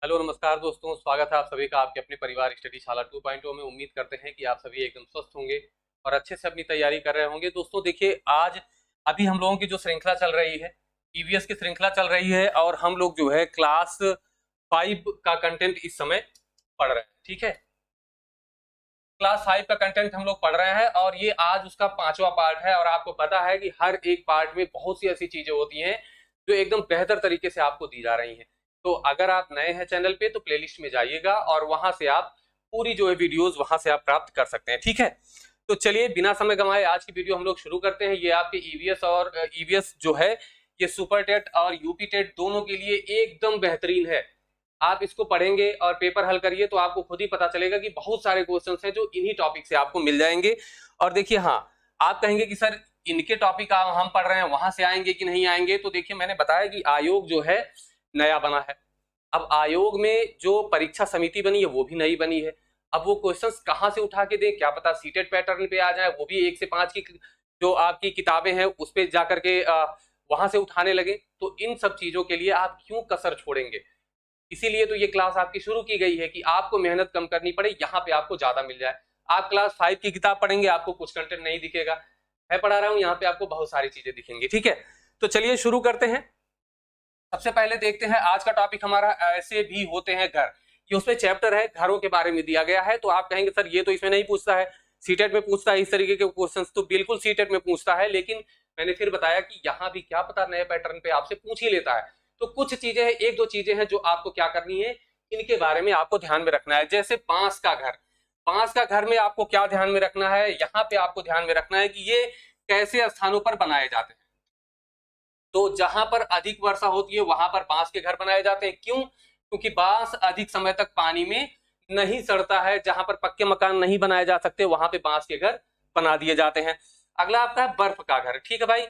Hello नमस्कार दोस्तों, स्वागत है आप सभी का आपके अपने परिवार स्टडी शाला 2.0 में। उम्मीद करते हैं कि आप सभी एकदम स्वस्थ होंगे और अच्छे से अपनी तैयारी कर रहे होंगे। दोस्तों देखिए, आज अभी हम लोगों की जो श्रृंखला चल रही है, ईवीएस की श्रृंखला चल रही है और हम लोग जो है क्लास 5 का कंटेंट इस समय पढ़ रहे हैं। ठीक है, क्लास 5 का कंटेंट हम लोग पढ़ रहे हैं और ये आज उसका 5वां पार्ट है। और आपको पता है कि हर एक पार्ट में बहुत सी ऐसी चीजें होती हैं जो एकदम बेहतर तरीके से आपको दी जा रही हैं। तो अगर आप नए हैं चैनल पे तो प्लेलिस्ट में जाइएगा और वहां से आप पूरी जो है वीडियोस वहां से आप प्राप्त कर सकते हैं। ठीक है, तो चलिए बिना समय गंवाए आज की वीडियो हम लोग शुरू करते हैं। ये आपके ईवीएस और ईवीएस जो है ये सुपर टेट और यूपी टेट दोनों के लिए एकदम बेहतरीन है। आप इसको पढ़ेंगे और पेपर हल करिए तो आपको खुद ही पता चलेगा कि बहुत सारे क्वेश्चंस हैं जो इन्हीं टॉपिक से आपको मिल जाएंगे। और देखिए, हाँ, आप कहेंगे कि सर इनके टॉपिक हम पढ़ रहे हैं वहां से आएंगे कि नहीं आएंगे। तो देखिए, मैंने बताया कि आयोग जो है नया बना है। अब आयोग में जो परीक्षा समिति बनी है वो भी नई बनी है। अब वो क्वेश्चंस कहाँ से उठा के दे, क्या पता सीटेट पैटर्न पे आ जाए, वो भी 1 से 5 की जो आपकी किताबें हैं उस पे जाकर के वहां से उठाने लगे। तो इन सब चीजों के लिए आप क्यों कसर छोड़ेंगे। इसीलिए तो ये क्लास आपकी शुरू की गई है कि आपको मेहनत कम करनी पड़े, यहाँ पे आपको ज्यादा मिल जाए। आप क्लास 5 की किताब पढ़ेंगे, आपको कुछ कंटेंट नहीं दिखेगा। मैं पढ़ा रहा हूँ, यहाँ पे आपको बहुत सारी चीजें दिखेंगी। ठीक है, तो चलिए शुरू करते हैं। सबसे पहले देखते हैं आज का टॉपिक हमारा ऐसे भी होते हैं घर। ये उसमें चैप्टर है, घरों के बारे में दिया गया है। तो आप कहेंगे सर ये तो इसमें नहीं पूछता है, सीटेट में पूछता है इस तरीके के क्वेश्चंस। तो बिल्कुल सीटेट में पूछता है, लेकिन मैंने फिर बताया कि यहाँ भी क्या पता नए पैटर्न पे आपसे पूछ ही लेता है। तो कुछ चीजें हैं, 1-2 चीजें हैं जो आपको क्या करनी है, इनके बारे में आपको ध्यान में रखना है। जैसे बांस का घर, बांस का घर में आपको क्या ध्यान में रखना है, यहाँ पे आपको ध्यान में रखना है कि ये कैसे स्थानों पर बनाए जाते हैं। तो जहां पर अधिक वर्षा होती है वहां पर बांस के घर बनाए जाते हैं। क्यों? क्योंकि बांस अधिक समय तक पानी में नहीं सड़ता है। जहां पर पक्के मकान नहीं बनाए जा सकते वहां पे बांस के घर बना दिए जाते हैं। अगला आपका है बर्फ का घर। ठीक है भाई,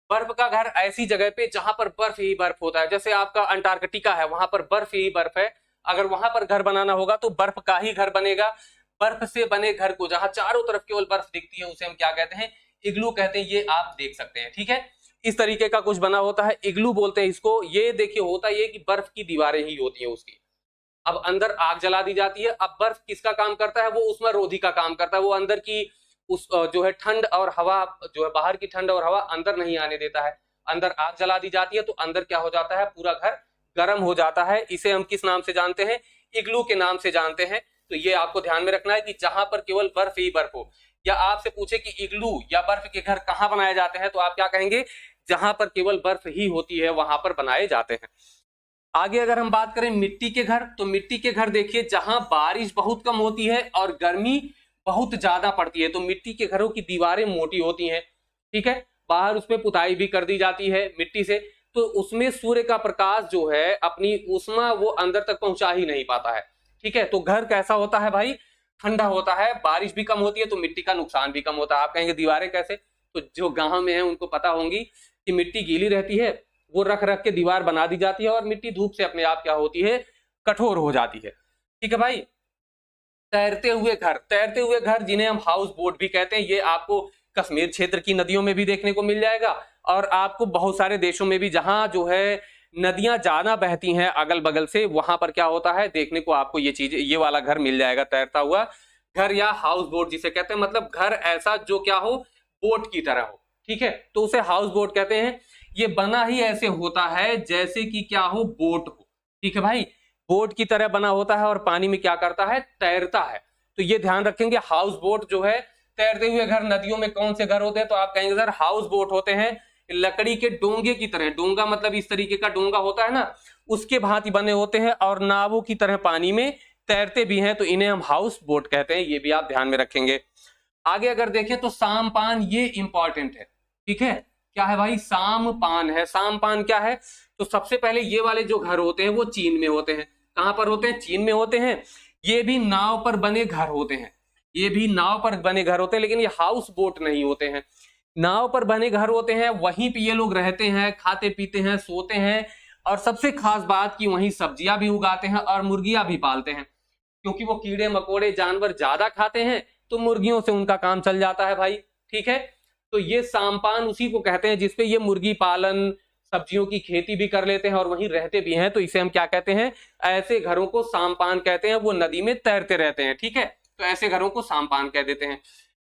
बर्फ का घर ऐसी जगह पे जहां पर बर्फ ही बर्फ होता है। जैसे आपका अंटार्कटिका है, वहां पर बर्फ ही बर्फ है। अगर वहां पर घर बनाना होगा तो बर्फ का ही घर बनेगा। बर्फ से बने घर को जहां चारों तरफ केवल बर्फ दिखती है उसे हम क्या कहते हैं, इग्लू कहते हैं। ये आप देख सकते हैं। ठीक है, इस तरीके का कुछ बना होता है, इग्लू बोलते हैं इसको। ये देखिए, होता ये कि बर्फ की दीवारें ही होती है उसकी। अब अंदर आग जला दी जाती है। अब बर्फ किसका काम करता है, वो उष्मा रोधी का काम करता है। वो अंदर की उस जो है ठंड और हवा, जो है बाहर की ठंड और हवा अंदर नहीं आने देता है। अंदर आग जला दी जाती है तो अंदर क्या हो जाता है, पूरा घर गर्म हो जाता है। इसे हम किस नाम से जानते हैं, इग्लू के नाम से जानते हैं। तो ये आपको ध्यान में रखना है कि जहां पर केवल बर्फ ही बर्फ हो। या आपसे पूछे कि इग्लू या बर्फ के घर कहां बनाए जाते हैं, तो आप क्या कहेंगे, जहां पर केवल बर्फ ही होती है वहां पर बनाए जाते हैं। आगे अगर हम बात करें मिट्टी के घर, तो मिट्टी के घर देखिए जहां बारिश बहुत कम होती है और गर्मी बहुत ज्यादा पड़ती है। तो मिट्टी के घरों की दीवारें मोटी होती हैं। ठीक है, बाहर उसमें पुताई भी कर दी जाती है मिट्टी से। तो उसमें सूर्य का प्रकाश जो है अपनी ऊष्मा वो अंदर तक पहुंचा ही नहीं पाता है। ठीक है, तो घर कैसा होता है भाई, ठंडा होता है। बारिश भी कम होती है तो मिट्टी का नुकसान भी कम होता है। आप कहेंगे दीवारें कैसे, तो जो गांव में है उनको पता होंगी कि मिट्टी गीली रहती है, वो रख रख के दीवार बना दी जाती है और मिट्टी धूप से अपने आप क्या होती है, कठोर हो जाती है। ठीक है भाई, तैरते हुए घर, तैरते हुए घर जिन्हें हम हाउस बोट भी कहते हैं, ये आपको कश्मीर क्षेत्र की नदियों में भी देखने को मिल जाएगा। और आपको बहुत सारे देशों में भी जहां जो है नदियां ज्यादा बहती हैं अगल बगल से, वहां पर क्या होता है देखने को आपको ये चीज, ये वाला घर मिल जाएगा, तैरता हुआ घर या हाउस बोट जिसे कहते हैं। मतलब घर ऐसा जो क्या हो, बोट की तरह हो। ठीक है, तो उसे हाउस बोट कहते हैं। ये बना ही ऐसे होता है जैसे कि क्या हो, बोट हो। ठीक है भाई, बोट की तरह बना होता है और पानी में क्या करता है, तैरता है। तो ये ध्यान रखेंगे, हाउस बोट जो है, तैरते हुए घर। नदियों में कौन से घर होते हैं, तो आप कहेंगे सर हाउस बोट होते हैं लकड़ी के डोंगे की तरह। डोंगा मतलब इस तरीके का डोंगा होता है ना, उसके भांति बने होते हैं और नावों की तरह पानी में तैरते भी हैं। तो इन्हें हम हाउस बोट कहते हैं, ये भी आप ध्यान में रखेंगे। आगे अगर देखें तो सामपान, ये इंपॉर्टेंट है। ठीक है, क्या है भाई, सामपान है। सामपान क्या है, तो सबसे पहले ये वाले जो घर होते हैं वो चीन में होते हैं। कहां पर होते हैं, चीन में होते हैं। ये भी नाव पर बने घर होते हैं, ये भी नाव पर बने घर होते हैं, लेकिन ये हाउस बोट नहीं होते हैं। नाव पर बने घर होते हैं, वहीं पे ये लोग रहते हैं, खाते पीते हैं, सोते हैं। और सबसे खास बात कि वहीं सब्जियां भी उगाते हैं और मुर्गियां भी पालते हैं। क्योंकि वो कीड़े मकोड़े जानवर ज्यादा खाते हैं तो मुर्गियों से उनका काम चल जाता है भाई। ठीक है, तो ये सामपान उसी को कहते हैं जिसपे ये मुर्गी पालन, सब्जियों की खेती भी कर लेते हैं और वहीं रहते भी हैं, तो इसे हम क्या कहते हैं? ऐसे घरों को साम्पान कहते हैं। वो नदी में तैरते रहते हैं, ठीक है, तो ऐसे घरों को साम्पान कह देते हैं।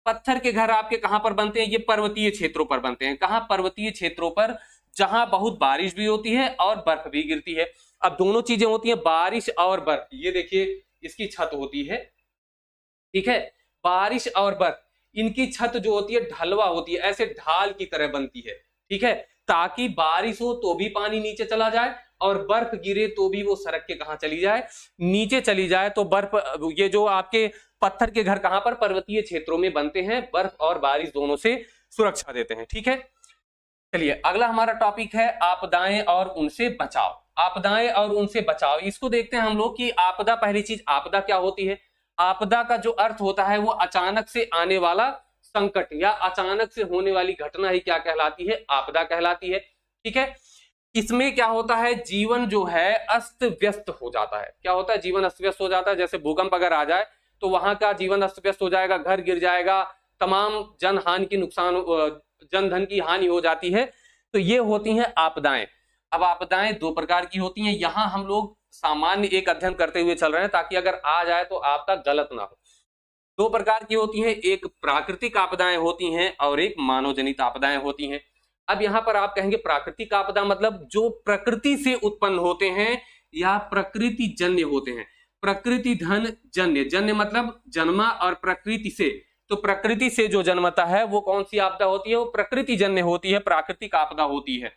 पत्थर के घर आपके कहां पर बनते हैं? ये पर्वतीय क्षेत्रों पर बनते हैं। कहां? पर्वतीय क्षेत्रों पर, जहां बहुत बारिश भी होती है और बर्फ भी गिरती है। अब दोनों चीजें होती हैं, बारिश और बर्फ। ये देखिए इसकी छत होती है, ठीक है, बारिश और बर्फ, इनकी छत जो होती है ढलवा होती है, ऐसे ढाल की तरह बनती है, ठीक है, ताकि बारिश हो तो भी पानी नीचे चला जाए और बर्फ गिरे तो भी वो सड़क के कहां चली जाए? नीचे चली जाए। तो बर्फ, ये जो आपके पत्थर के घर कहां पर? पर्वतीय क्षेत्रों में बनते हैं, बर्फ और बारिश दोनों से सुरक्षा देते हैं, ठीक है। चलिए अगला हमारा टॉपिक है आपदाएं और उनसे बचाव। आपदाएं और उनसे बचाव, इसको देखते हैं हम लोग कि आपदा, पहली चीज आपदा क्या होती है? आपदा का जो अर्थ होता है वो अचानक से आने वाला संकट या अचानक से होने वाली घटना ही क्या कहलाती है? आपदा कहलाती है, ठीक है। इसमें क्या होता है? जीवन जो है अस्त व्यस्त हो जाता है। क्या होता है? जीवन अस्त व्यस्त हो जाता है। जैसे भूकंप अगर आ जाए तो वहां का जीवन अस्त व्यस्त हो जाएगा, घर गिर जाएगा, तमाम जन हानि की नुकसान, जन धन की हानि हो जाती है। तो ये होती हैं आपदाएं। अब आपदाएं दो प्रकार की होती हैं। यहां हम लोग सामान्य एक अध्ययन करते हुए चल रहे हैं ताकि अगर आ जाए तो आपका गलत ना हो। दो प्रकार की होती हैं, एक प्राकृतिक आपदाएं होती हैं और एक मानव जनित आपदाएं होती हैं। अब यहां पर आप कहेंगे प्राकृतिक आपदा मतलब जो प्रकृति से उत्पन्न होते हैं या प्रकृति जन्य होते हैं। प्रकृति धन जन्य, जन्य मतलब जन्मा और प्रकृति से, तो प्रकृति से जो जन्मता है वो कौन सी आपदा होती है? वो प्रकृति जन्य होती है, प्राकृतिक आपदा होती है।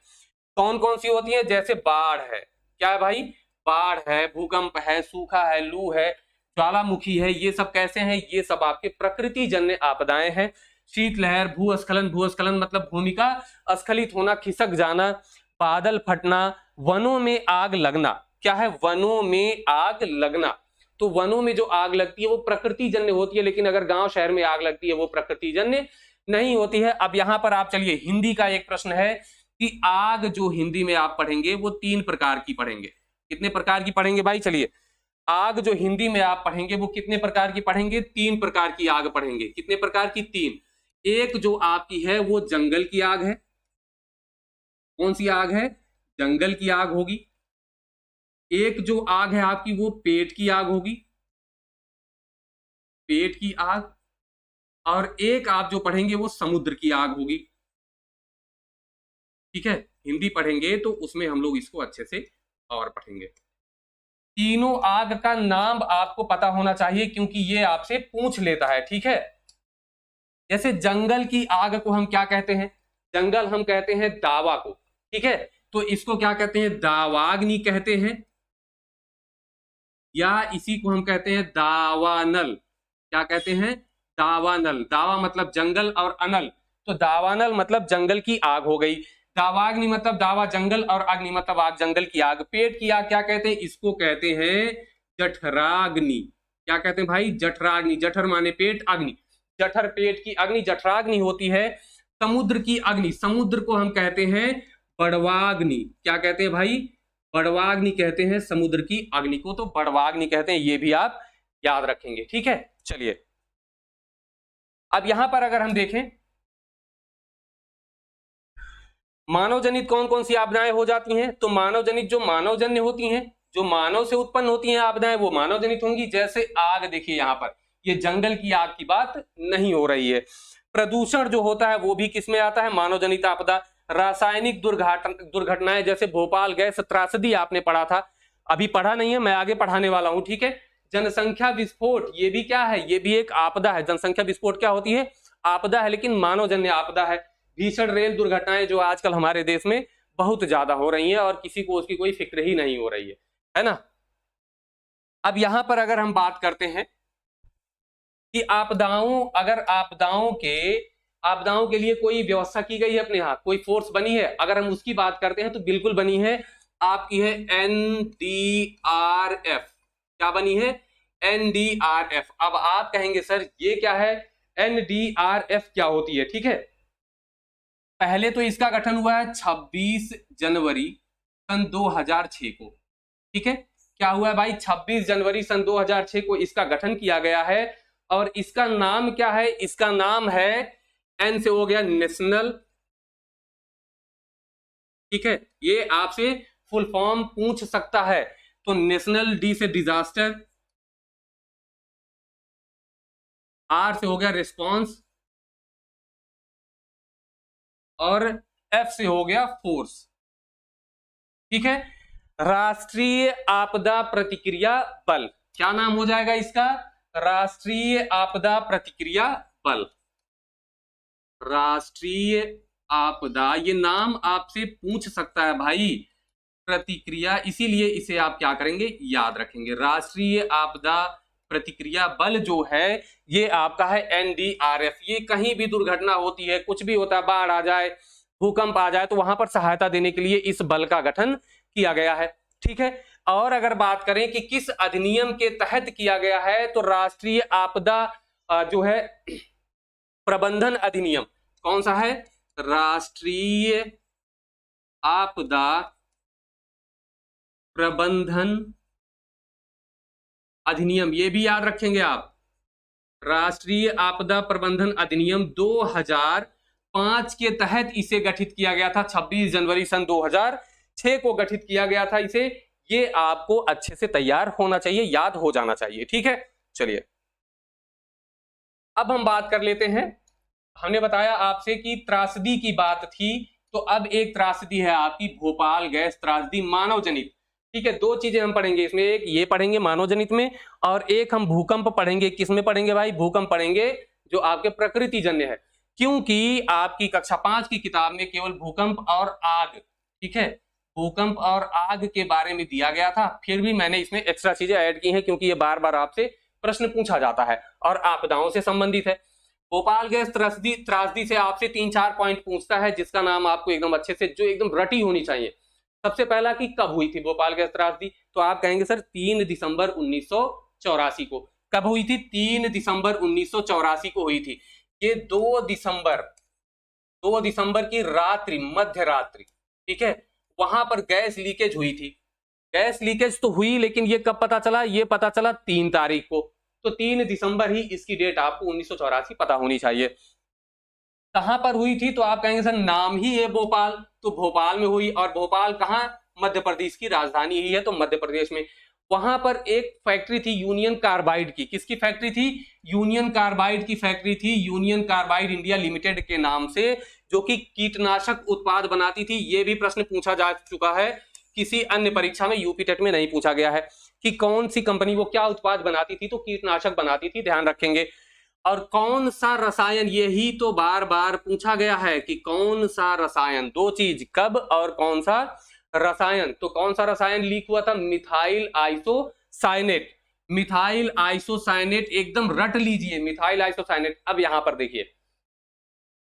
कौन कौन सी होती है? जैसे बाढ़ है, क्या है भाई? बाढ़ है, भूकंप है, सूखा है, लू है, ज्वालामुखी है, ये सब कैसे हैं? ये सब आपके प्रकृति जन्य आपदाएं हैं। शीतलहर, भूस्खलन, भूस्खलन मतलब भूमि का अस्खलित होना, खिसक जाना, बादल फटना, वनों में आग लगना। क्या है? वनों में आग लगना। तो वनों में जो आग लगती है वो प्रकृति जन्य होती है, लेकिन अगर गांव शहर में आग लगती है वो प्रकृति जन्य नहीं होती है। अब यहां पर आप चलिए, हिंदी का एक प्रश्न है कि आग जो हिंदी में आप पढ़ेंगे वो 3 प्रकार की पढ़ेंगे। कितने प्रकार की पढ़ेंगे भाई? चलिए, आग जो हिंदी में आप पढ़ेंगे वो कितने प्रकार की पढ़ेंगे? 3 प्रकार की आग पढ़ेंगे। कितने प्रकार की? 3। एक जो आपकी है वो जंगल की आग है। कौन सी आग है? जंगल की आग होगी। एक जो आग है आपकी वो पेट की आग होगी, पेट की आग। और एक आप जो पढ़ेंगे वो समुद्र की आग होगी, ठीक है। हिंदी पढ़ेंगे तो उसमें हम लोग इसको अच्छे से और पढ़ेंगे। तीनों आग का नाम आपको पता होना चाहिए क्योंकि ये आपसे पूछ लेता है, ठीक है। जैसे जंगल की आग को हम क्या कहते हैं? जंगल हम कहते हैं दावा को, ठीक है। तो इसको क्या कहते हैं? दावाग्नि कहते हैं, या इसी को हम कहते हैं दावानल। क्या कहते हैं? दावानल। दावा मतलब जंगल और अनल, तो दावानल मतलब जंगल की आग हो गई। दावाग्नि मतलब दावा जंगल और अग्नि मतलब आग, जंगल की आग। पेट की आग क्या कहते हैं? इसको कहते हैं जठराग्नि। क्या कहते हैं भाई? जठराग्नि। जठर माने पेट, अग्नि, जठर पेट की अग्नि जठराग्नि होती है। समुद्र की अग्नि, समुद्र को हम कहते हैं बड़वाग्नि। क्या कहते हैं भाई? बड़वाग्नि कहते हैं समुद्र की अग्नि को, तो बड़वाग्नि कहते हैं। ये भी आप याद रखेंगे, ठीक है। चलिए अब यहां पर अगर हम देखें मानव जनित कौन कौन सी आपदाएं हो जाती हैं, तो मानव जनित जो मानव जन्य होती हैं, जो मानव से उत्पन्न होती हैं आपदाएं, वो मानव जनित होंगी। जैसे आग, देखिए यहां पर ये जंगल की आग की बात नहीं हो रही है। प्रदूषण जो होता है वो भी किस में आता है? मानव जनित आपदा। रासायनिक दुर्घटनाएं, जैसे भोपाल गैस त्रासदी आपने पढ़ा था, अभी पढ़ा नहीं है, मैं आगे पढ़ाने वाला हूं, ठीक है। जनसंख्या विस्फोट, ये भी क्या है? ये भी एक आपदा है। जनसंख्या विस्फोट क्या होती है? आपदा है, लेकिन मानवजन्य आपदा है। भीषण रेल दुर्घटनाएं जो आजकल हमारे देश में बहुत ज्यादा हो रही हैं और किसी को उसकी कोई फिक्र ही नहीं हो रही है ना। अब यहां पर अगर हम बात करते हैं कि अगर आपदाओं के लिए कोई व्यवस्था की गई है अपने यहां, कोई फोर्स बनी है, अगर हम उसकी बात करते हैं तो बिल्कुल बनी है। आपकी है NDRF। क्या बनी है? NDRF। अब आप कहेंगे सर ये क्या है? NDRF क्या होती है? ठीक है, पहले तो इसका गठन हुआ है 26 जनवरी सन 2006 को, ठीक है। क्या हुआ है भाई? 26 जनवरी सन 2006 को इसका गठन किया गया है। और इसका नाम क्या है? इसका नाम है, एन से हो गया नेशनल ठीक है, ये आपसे फुल फॉर्म पूछ सकता है। तो नेशनल, डी से डिजास्टर, आर से हो गया रिस्पॉन्स, और एफ से हो गया फोर्स। ठीक है, राष्ट्रीय आपदा प्रतिक्रिया बल, क्या नाम हो जाएगा इसका? राष्ट्रीय आपदा प्रतिक्रिया बल। राष्ट्रीय आपदा, ये नाम आपसे पूछ सकता है भाई, प्रतिक्रिया, इसीलिए इसे आप क्या करेंगे, याद रखेंगे। राष्ट्रीय आपदा प्रतिक्रिया बल जो है ये आपका है एनडीआरएफ। ये कहीं भी दुर्घटना होती है, कुछ भी होता है, बाढ़ आ जाए, भूकंप आ जाए, तो वहां पर सहायता देने के लिए इस बल का गठन किया गया है। ठीक है, और अगर बात करें कि किस अधिनियम के तहत किया गया है, तो राष्ट्रीय आपदा जो है प्रबंधन अधिनियम, कौन सा है? राष्ट्रीय आपदा प्रबंधन अधिनियम, ये भी याद रखेंगे आप। राष्ट्रीय आपदा प्रबंधन अधिनियम 2005 के तहत इसे गठित किया गया था। 26 जनवरी सन 2006 को गठित किया गया था इसे। ये आपको अच्छे से तैयार होना चाहिए, याद हो जाना चाहिए। ठीक है, चलिए अब हम बात कर लेते हैं। हमने बताया आपसे कि त्रासदी की बात थी, तो अब एक त्रासदी है आपकी भोपाल गैस त्रासदी, मानव जनित। ठीक है, दो चीजें हम पढ़ेंगे इसमें, एक ये पढ़ेंगे मानव जनित में, और एक हम भूकंप पढ़ेंगे। किसमें पढ़ेंगे भाई? भूकंप पढ़ेंगे, जो आपके प्रकृति जन्य है, क्योंकि आपकी कक्षा 5 की किताब में केवल भूकंप और आग, ठीक है, भूकंप और आग के बारे में दिया गया था। फिर भी मैंने इसमें एक्स्ट्रा चीजें ऐड की हैं, क्योंकि ये बार बार आपसे प्रश्न पूछा जाता है और आपदाओं से संबंधित है। भोपाल गैस त्रासदी से आपसे 3-4 पॉइंट पूछता है, जिसका नाम आपको एकदम अच्छे से, जो एकदम रटी होनी चाहिए। सबसे पहला कि कब हुई थी भोपाल गैस त्रासदी, तो आप कहेंगे सर 3 दिसंबर 1984 को। कब हुई थी? 3 दिसंबर 1984 को हुई थी। ये 2 दिसंबर की रात्रि, मध्य रात्रि, ठीक है, वहां पर गैस लीकेज हुई थी। गैस लीकेज तो हुई, लेकिन ये कब पता चला? ये पता चला 3 तारीख को। तो 3 दिसंबर ही इसकी डेट आपको 1984 पता होनी चाहिए। कहां पर हुई थी? तो आप कहेंगे सर नाम ही है भोपाल, तो भोपाल में हुई। और भोपाल कहां? मध्य प्रदेश की राजधानी ही है, तो मध्य प्रदेश में। वहां पर एक फैक्ट्री थी यूनियन कार्बाइड की। किसकी फैक्ट्री थी? यूनियन कार्बाइड की फैक्ट्री थी, यूनियन कार्बाइड इंडिया लिमिटेड के नाम से, जो कि कीटनाशक उत्पाद बनाती थी। यह भी प्रश्न पूछा जा चुका है, किसी अन्य परीक्षा में, यूपी टेट में नहीं पूछा गया है कि कौन सी कंपनी वो क्या उत्पाद बनाती थी, तो कीटनाशक बनाती थी, ध्यान रखेंगे। और कौन सा रसायन, यही तो बार बार पूछा गया है कि कौन सा रसायन, दो चीज, कब और कौन सा रसायन। तो कौन सा रसायन लीक हुआ था? Methyl isocyanate. मिथाइल आइसोसाइनेट, एकदम रट लीजिए, मिथाइल आइसोसाइनेट। अब यहां पर देखिए,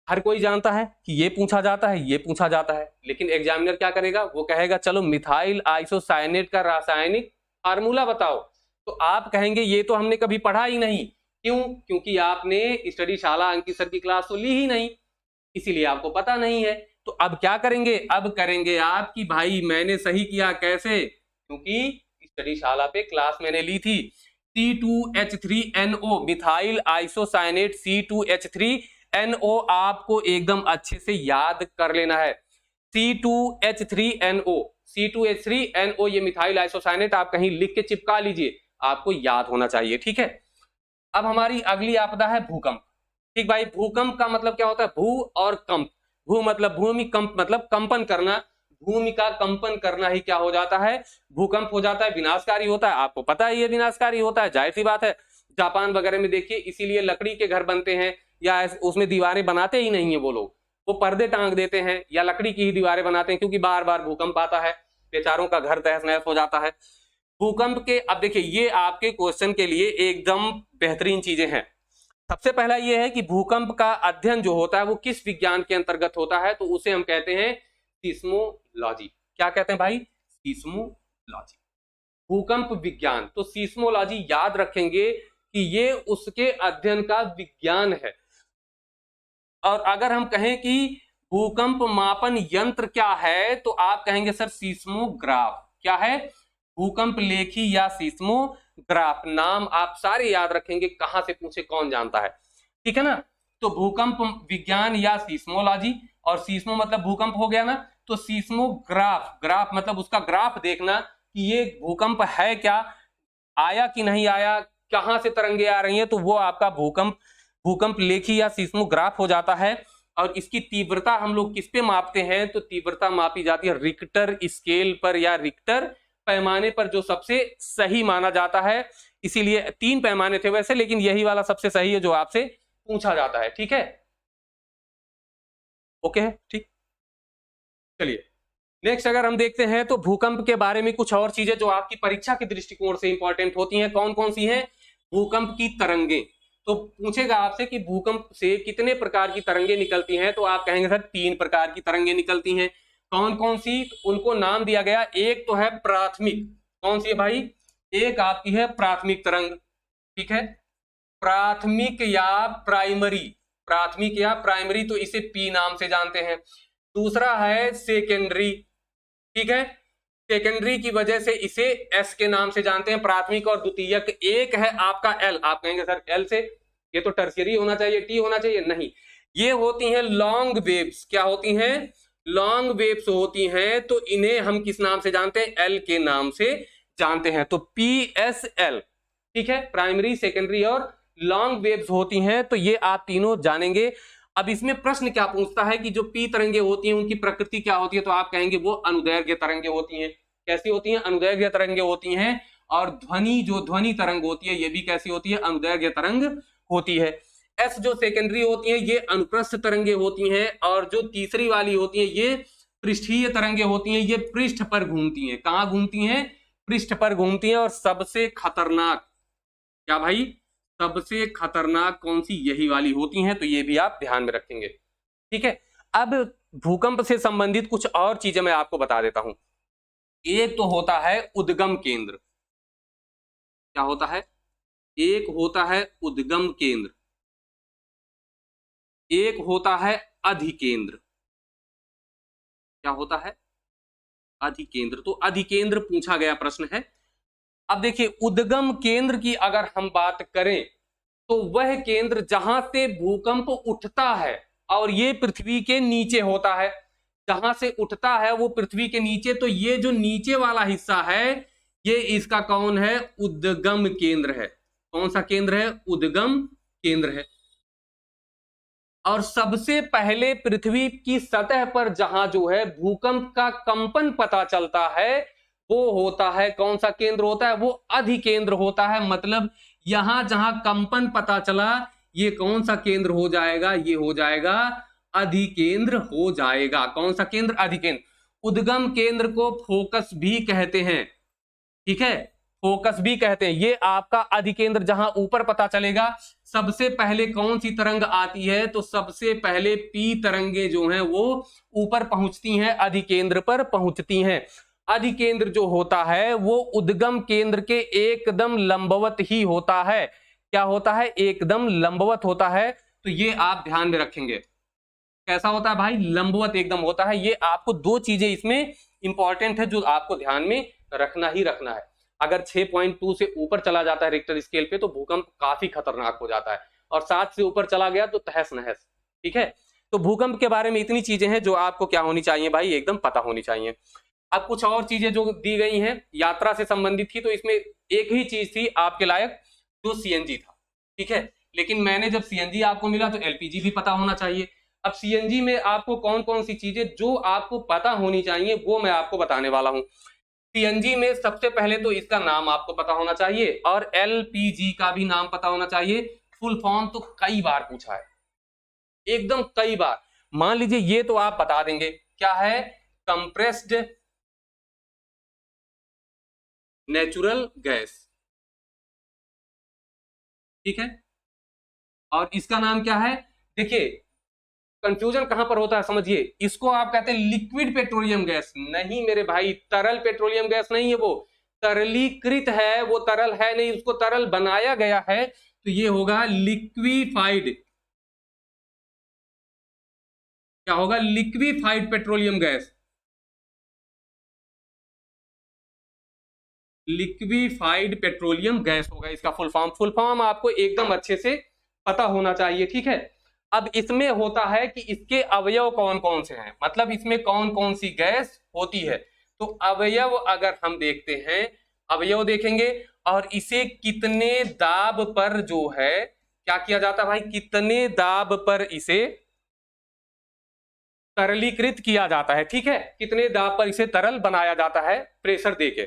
हर कोई जानता है कि ये पूछा जाता है, ये पूछा जाता है, लेकिन एग्जामिनर क्या करेगा? वो कहेगा चलो मिथाइल आइसोसाइनेट का रासायनिक फार्मूला बताओ। तो आप कहेंगे ये तो हमने कभी पढ़ा ही नहीं। क्यों? क्योंकि आपने स्टडी शाला अंकित सर की क्लास तो ली ही नहीं, इसीलिए आपको पता नहीं है। तो अब क्या करेंगे? अब करेंगे आप कि भाई मैंने सही किया। कैसे? क्योंकि स्टडी शाला पे क्लास मैंने ली थी। C2H3NO, मिथाइल आइसोसाइनेट, C2H3NO आपको एकदम अच्छे से याद कर लेना है। C2H3NO, C2H3NO, ये मिथाइल आइसोसाइनेट आप कहीं लिख के चिपका लीजिए, आपको याद होना चाहिए। ठीक है, अब हमारी अगली आपदा है भूकंप। ठीक भाई, भूकंप का मतलब क्या होता है? भू और कंप। भू मतलब भूमि, कंप मतलब कंपन करना। भूमि का कंपन करना ही क्या हो जाता है? भूकंप हो जाता है। विनाशकारी होता है, आपको पता है ये विनाशकारी होता है, जाहिर सी बात है। जापान वगैरह में देखिए, इसीलिए लकड़ी के घर बनते हैं, या उसमें दीवारें बनाते ही नहीं है वो लोग, वो पर्दे टांग देते हैं या लकड़ी की ही दीवारें बनाते हैं, क्योंकि बार बार भूकंप आता है, बेचारों का घर तहस नहस हो जाता है भूकंप के। अब देखिए, ये आपके क्वेश्चन के लिए एकदम बेहतरीन चीजें हैं। सबसे पहला ये है कि भूकंप का अध्ययन जो होता है वो किस विज्ञान के अंतर्गत होता है? तो उसे हम कहते हैं सीस्मोलॉजी। क्या कहते हैं भाई? सीस्मोलॉजी, भूकंप विज्ञान। तो सीस्मोलॉजी याद रखेंगे कि ये उसके अध्ययन का विज्ञान है। और अगर हम कहें कि भूकंप मापन यंत्र क्या है, तो आप कहेंगे सर सीस्मोग्राफ। क्या है? भूकंप लेखी या सीस्मोग्राफ। नाम आप सारे याद रखेंगे, कहां से पूछे कौन जानता है, ठीक है ना। तो भूकंप विज्ञान या सीस्मोलॉजी, और सीस्मो मतलब भूकंप हो गया ना, तो सीस्मोग्राफ, ग्राफ मतलब उसका ग्राफ देखना कि ये भूकंप है क्या, आया कि नहीं आया, कहां से तरंगे आ रही हैं, तो वो आपका भूकंप लेखी या सीस्मोग्राफ हो जाता है। और इसकी तीव्रता हम लोग किस पे मापते हैं, तो तीव्रता मापी जाती है रिक्टर स्केल पर या रिक्टर पैमाने पर, जो सबसे सही माना जाता है। इसीलिए 3 पैमाने थे वैसे, लेकिन यही वाला सबसे सही है जो आपसे पूछा जाता है। ठीक है, ओके है, ठीक। चलिए नेक्स्ट अगर हम देखते हैं तो भूकंप के बारे में कुछ और चीजें जो आपकी परीक्षा के दृष्टिकोण से इंपॉर्टेंट होती हैं, कौन कौन सी हैं। भूकंप की तरंगे, तो पूछेगा आपसे कि भूकंप से कितने प्रकार की तरंगे निकलती हैं, तो आप कहेंगे सर 3 प्रकार की तरंगे निकलती हैं। कौन कौन सी, उनको नाम दिया गया। एक तो है प्राथमिक, कौन सी है भाई, एक आपकी है प्राथमिक तरंग, ठीक है, प्राथमिक या प्राइमरी, प्राथमिक या प्राइमरी, तो इसे पी नाम से जानते हैं। दूसरा है सेकेंडरी, ठीक है, सेकेंडरी की वजह से इसे एस के नाम से जानते हैं, प्राथमिक और द्वितीयक। एक है आपका एल, आप कहेंगे सर एल से ये तो टर्शियरी होना चाहिए, टी होना चाहिए, नहीं, ये होती हैं लॉन्ग वेव्स। क्या होती हैं, लॉन्ग वेव्स होती हैं, तो इन्हें हम किस नाम से जानते हैं, एल के नाम से जानते हैं। तो पी एस एल, ठीक है, प्राइमरी, सेकेंडरी और लॉन्ग वेव्स होती हैं, तो ये आप तीनों जानेंगे। अब इसमें प्रश्न क्या पूछता है कि जो पी तरंगे होती हैं उनकी प्रकृति क्या होती है, तो आप कहेंगे वो अनुदैर्घ्य तरंगे होती हैं। कैसी होती हैं, अनुदैर्घ्य तरंगे होती हैं। और ध्वनि, जो ध्वनि तरंग होती है ये भी कैसी होती है, अनुदैर्घ्य तरंग होती है। एस जो सेकेंडरी होती है ये अनुप्रस्थ तरंगे होती हैं, और जो तीसरी वाली होती है ये पृष्ठीय तरंगे होती हैं, ये पृष्ठ पर घूमती हैं। कहां घूमती हैं, पृष्ठ पर घूमती हैं। और सबसे खतरनाक, क्या भाई, सबसे खतरनाक कौन सी, यही वाली होती हैं, तो ये भी आप ध्यान में रखेंगे। ठीक है, अब भूकंप से संबंधित कुछ और चीजें मैं आपको बता देता हूं। एक तो होता है उद्गम केंद्र, क्या होता है, एक होता है उद्गम केंद्र, एक होता है अधिकेंद्र। क्या होता है, अधिकेंद्र। तो अधिकेंद्र पूछा गया प्रश्न है। अब देखिए उद्गम केंद्र की अगर हम बात करें तो वह केंद्र जहां से भूकंप उठता है, और ये पृथ्वी के नीचे होता है, जहां से उठता है वो पृथ्वी के नीचे, तो ये जो नीचे वाला हिस्सा है ये इसका कौन है, उद्गम केंद्र है। कौन सा केंद्र है, उद्गम केंद्र है। और सबसे पहले पृथ्वी की सतह पर जहां जो है भूकंप का कंपन पता चलता है वो होता है, कौन सा केंद्र होता है, वो अधिकेंद्र होता है। मतलब यहां जहां कंपन पता चला ये कौन सा केंद्र हो जाएगा, ये हो जाएगा अधिकेंद्र हो जाएगा। कौन सा केंद्र, अधिकेंद्र। उद्गम केंद्र को फोकस भी कहते हैं, ठीक है, फोकस भी कहते हैं। ये आपका अधिकेंद्र जहां ऊपर पता चलेगा। सबसे पहले कौन सी तरंग आती है, तो सबसे पहले पी तरंगे जो हैं वो ऊपर पहुंचती हैं, अधिकेंद्र पर पहुंचती हैं। अधिकेंद्र जो होता है वो उद्गम केंद्र के एकदम लंबवत ही होता है। क्या होता है, एकदम लंबवत होता है। तो ये आप ध्यान में रखेंगे, कैसा होता है भाई, लंबवत एकदम होता है। ये आपको 2 चीजें इसमें इंपॉर्टेंट है जो आपको ध्यान में रखना ही रखना है। अगर 6.2 से ऊपर चला जाता है रिक्टर स्केल पे तो भूकंप काफी खतरनाक हो जाता है, और 7 से ऊपर चला गया तो तहस नहस। ठीक है, तो भूकंप के बारे में इतनी चीजें हैं जो आपको क्या होनी चाहिए भाई, एकदम पता होनी चाहिए। अब कुछ और चीजें जो दी गई हैं यात्रा से संबंधित थी, तो इसमें एक ही चीज थी आपके लायक, जो सीएनजी था। ठीक है, लेकिन मैंने जब सीएनजी आपको मिला तो एलपीजी भी पता होना चाहिए। अब सीएनजी में आपको कौन कौन सी चीजें जो आपको पता होनी चाहिए वो मैं आपको बताने वाला हूं। सीएनजी में सबसे पहले तो इसका नाम आपको पता होना चाहिए, और एलपीजी का भी नाम पता होना चाहिए। फुल फॉर्म तो कई बार पूछा है, एकदम कई बार। मान लीजिए ये तो आप बता देंगे, क्या है, कंप्रेस्ड नेचुरल गैस, ठीक है। और इसका नाम क्या है, देखिए कंफ्यूजन कहां पर होता है समझिए, इसको आप कहते हैं लिक्विड पेट्रोलियम गैस। नहीं मेरे भाई, तरल पेट्रोलियम गैस नहीं है, वो तरलीकृत है, वो तरल है नहीं, उसको तरल बनाया गया है, तो ये होगा लिक्विफाइड। क्या होगा, liquefied petroleum gas, liquefied petroleum gas होगा इसका फुल फॉर्म। फुल फॉर्म आपको एकदम अच्छे से पता होना चाहिए, ठीक है। अब इसमें होता है कि इसके अवयव कौन कौन से हैं, मतलब इसमें कौन कौन सी गैस होती है। तो अवयव अगर हम देखते हैं, अवयव देखेंगे और इसे कितने दाब पर जो है क्या किया जाता है भाई, कितने दाब पर इसे तरलीकृत किया जाता है, ठीक है, कितने दाब पर इसे तरल बनाया जाता है प्रेशर देके।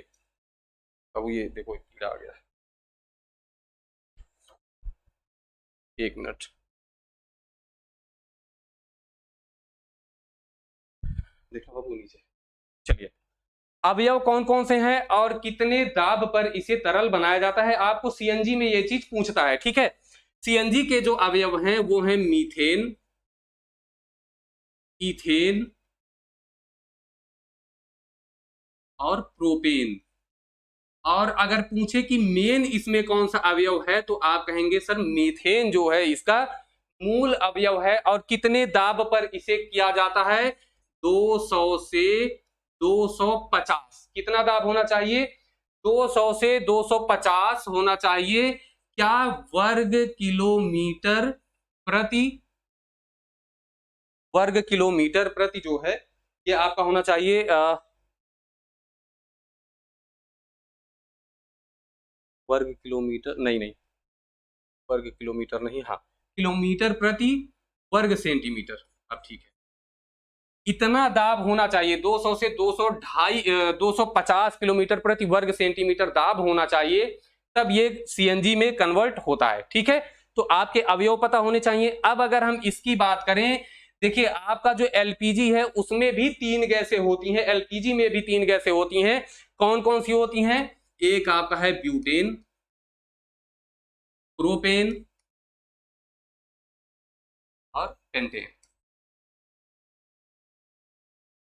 अब ये देखो कीड़ा आ गया, एक मिनट, देखो बाबू नीचे। चलिए, अवयव कौन कौन से हैं और कितने दाब पर इसे तरल बनाया जाता है, आपको सीएनजी में ये चीज पूछता है, ठीक है। सीएनजी के जो अवयव हैं वो हैं मीथेन, इथेन और प्रोपेन। और अगर पूछे कि मेन इसमें कौन सा अवयव है तो आप कहेंगे सर मीथेन जो है इसका मूल अवयव है। और कितने दाब पर इसे किया जाता है, 200 से 250। कितना दाब होना चाहिए, 200 से 250 होना चाहिए, क्या, वर्ग किलोमीटर प्रति, वर्ग किलोमीटर प्रति जो है ये आपका होना चाहिए वर्ग किलोमीटर, नहीं वर्ग किलोमीटर नहीं, हाँ किलोमीटर प्रति वर्ग सेंटीमीटर। अब ठीक है, इतना दाब होना चाहिए, 200 से 250 किलोमीटर प्रति वर्ग सेंटीमीटर दाब होना चाहिए, तब ये सीएनजी में कन्वर्ट होता है, ठीक है। तो आपके अवयव पता होने चाहिए। अब अगर हम इसकी बात करें, देखिए आपका जो एलपीजी है उसमें भी 3 गैसें होती हैं, एलपीजी में भी 3 गैसें होती हैं। कौन कौन सी होती हैं, एक आपका है ब्यूटेन, प्रोपेन और पेंटेन,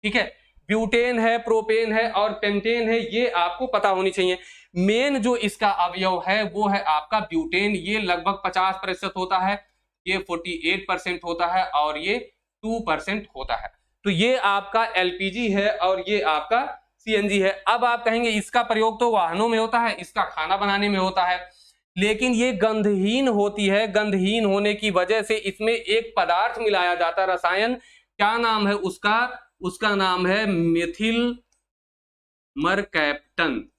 ठीक है। ब्यूटेन है, प्रोपेन है और पेंटेन है, ये आपको पता होनी चाहिए। मेन जो इसका अवयव है वो है आपका ब्यूटेन, ये लगभग 50% होता है, ये 48% होता है और ये 2% होता है। तो ये आपका एलपीजी है और ये आपका सीएनजी है। अब आप कहेंगे इसका प्रयोग तो वाहनों में होता है, इसका खाना बनाने में होता है, लेकिन ये गंधहीन होती है। गंधहीन होने की वजह से इसमें एक पदार्थ मिलाया जाता है, रसायन, क्या नाम है उसका, उसका नाम है मेथिल मरकैप्टन,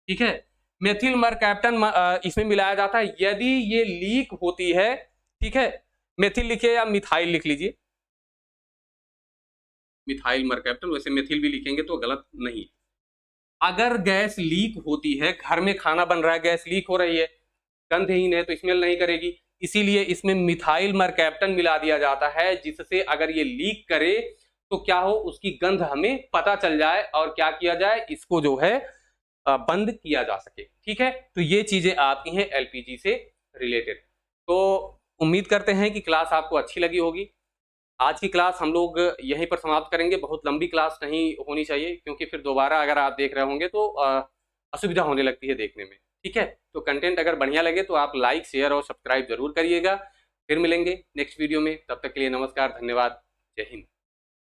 ठीक है। मेथिल मरकैप्टन इसमें मिलाया जाता है। यदि ये लीक होती है, ठीक है, मेथिल लिखिए या मिथाइल लिख लीजिए, मिथाइल मरकैप्टन, वैसे मेथिल भी लिखेंगे तो गलत नहीं। अगर गैस लीक होती है, घर में खाना बन रहा है, गैस लीक हो रही है, गंधहीन है तो स्मेल नहीं करेगी, इसीलिए इसमें मिथाइल मरकैप्टन मिला दिया जाता है, जिससे अगर ये लीक करे तो क्या हो, उसकी गंध हमें पता चल जाए और क्या किया जाए, इसको जो है बंद किया जा सके, ठीक है। तो ये चीजें आपकी हैं एलपीजी से रिलेटेड। तो उम्मीद करते हैं कि क्लास आपको अच्छी लगी होगी। आज की क्लास हम लोग यहीं पर समाप्त करेंगे, बहुत लंबी क्लास नहीं होनी चाहिए, क्योंकि फिर दोबारा अगर आप देख रहे होंगे तो असुविधा होने लगती है देखने में, ठीक है। तो कंटेंट अगर बढ़िया लगे तो आप लाइक, शेयर और सब्सक्राइब जरूर करिएगा। फिर मिलेंगे नेक्स्ट वीडियो में, तब तक के लिए नमस्कार, धन्यवाद, जय हिंद।